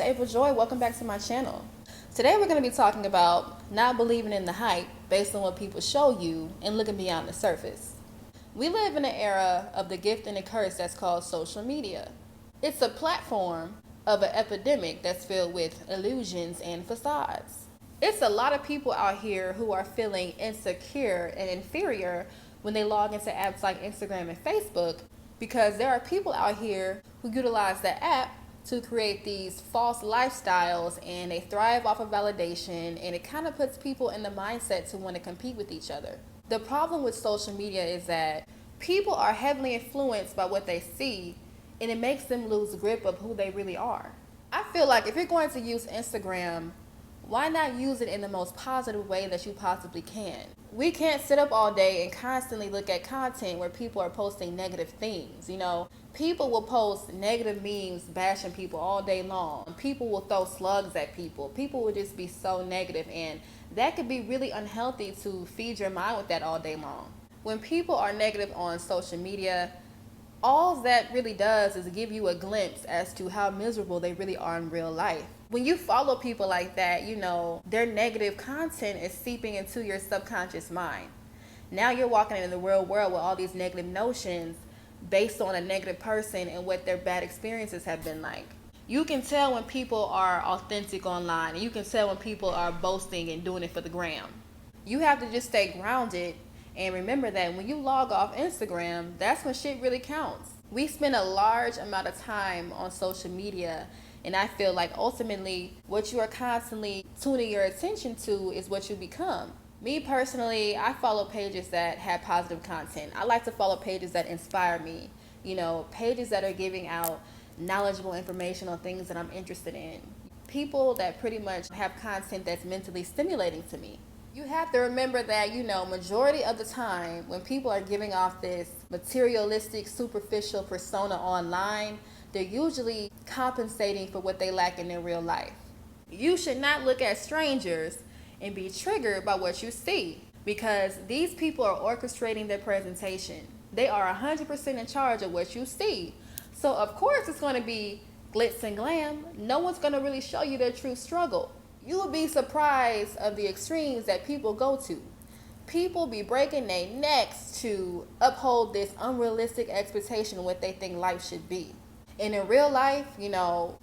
April Joy. Welcome back to my channel. Today we're going to be talking about not believing in the hype based on what people show you and looking beyond the surface. We live in an era of the gift and the curse that's called social media. It's a platform of an epidemic that's filled with illusions and facades. It's a lot of people out here who are feeling insecure and inferior when they log into apps like Instagram and Facebook, because there are people out here who utilize the app to create these false lifestyles, and they thrive off of validation, and it kind of puts people in the mindset to want to compete with each other. The problem with social media is that people are heavily influenced by what they see, and it makes them lose grip of who they really are. I feel like if you're going to use Instagram, why not use it in the most positive way that you possibly can? We can't sit up all day and constantly look at content where people are posting negative things. People will post negative memes bashing people all day long. People will throw slugs at people. People will just be so negative, and that could be really unhealthy to feed your mind with that all day long. When people are negative on social media, all that really does is give you a glimpse as to how miserable they really are in real life. When you follow people like that, their negative content is seeping into your subconscious mind. Now you're walking in the real world with all these negative notions based on a negative person and what their bad experiences have been like. You can tell when people are authentic online, and you can tell when people are boasting and doing it for the gram. You have to just stay grounded and remember that when you log off Instagram, that's when shit really counts. We spend a large amount of time on social media, and I feel like ultimately what you are constantly tuning your attention to is what you become. Me personally, I follow pages that have positive content. I like to follow pages that inspire me, pages that are giving out knowledgeable information on things that I'm interested in. People that pretty much have content that's mentally stimulating to me. You have to remember that, majority of the time when people are giving off this materialistic, superficial persona online, they're usually compensating for what they lack in their real life. You should not look at strangers and be triggered by what you see, because these people are orchestrating their presentation. They are 100% in charge of what you see. So of course it's going to be glitz and glam. No one's going to really show you their true struggle. You will be surprised of the extremes that people go to. People be breaking their necks to uphold this unrealistic expectation of what they think life should be. And in real life,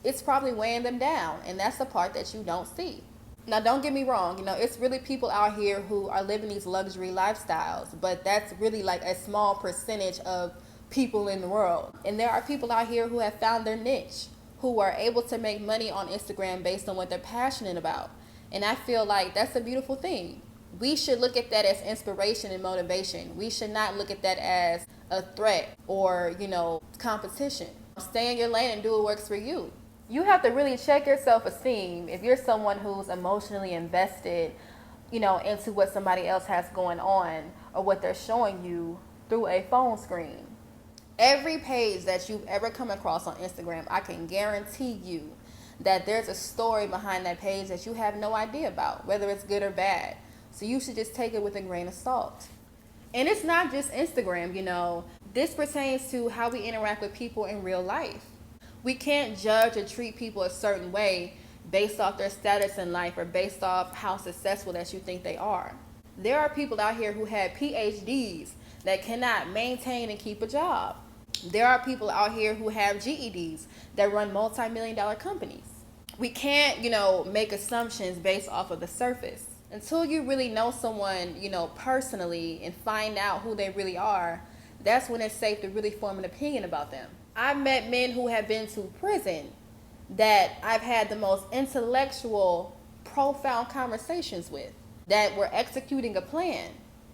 it's probably weighing them down, and that's the part that you don't see. Now, don't get me wrong, it's really people out here who are living these luxury lifestyles, but that's really like a small percentage of people in the world. And there are people out here who have found their niche, who are able to make money on Instagram based on what they're passionate about. And I feel like that's a beautiful thing. We should look at that as inspiration and motivation. We should not look at that as a threat or, competition. Stay in your lane and do what works for you. You have to really check your self-esteem if you're someone who's emotionally invested, into what somebody else has going on or what they're showing you through a phone screen. Every page that you've ever come across on Instagram, I can guarantee you that there's a story behind that page that you have no idea about, whether it's good or bad. So you should just take it with a grain of salt. And it's not just Instagram, this pertains to how we interact with people in real life. We can't judge or treat people a certain way based off their status in life or based off how successful that you think they are. There are people out here who have PhDs that cannot maintain and keep a job. There are people out here who have GEDs that run multi-million-dollar companies. We can't, make assumptions based off of the surface. Until you really know someone, personally and find out who they really are, that's when it's safe to really form an opinion about them. I've met men who have been to prison that I've had the most intellectual, profound conversations with, that were executing a plan.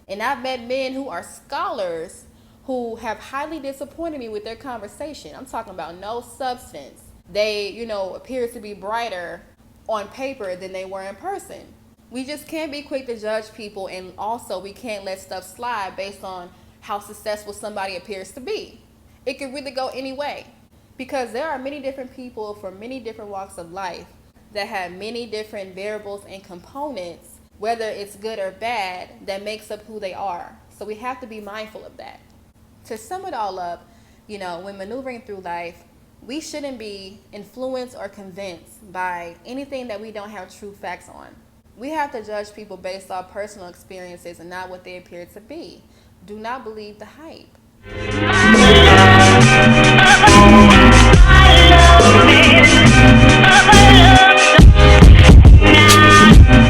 And I've met men who are scholars who have highly disappointed me with their conversation. I'm talking about no substance. They, appear to be brighter on paper than they were in person. We just can't be quick to judge people, and also we can't let stuff slide based on how successful somebody appears to be. It could really go any way, because there are many different people from many different walks of life that have many different variables and components, whether it's good or bad, that makes up who they are. So we have to be mindful of that. To sum it all up, when maneuvering through life, We shouldn't be influenced or convinced by anything that we don't have true facts on. We have to judge people based off personal experiences and not what they appear to be. Do not believe the hype.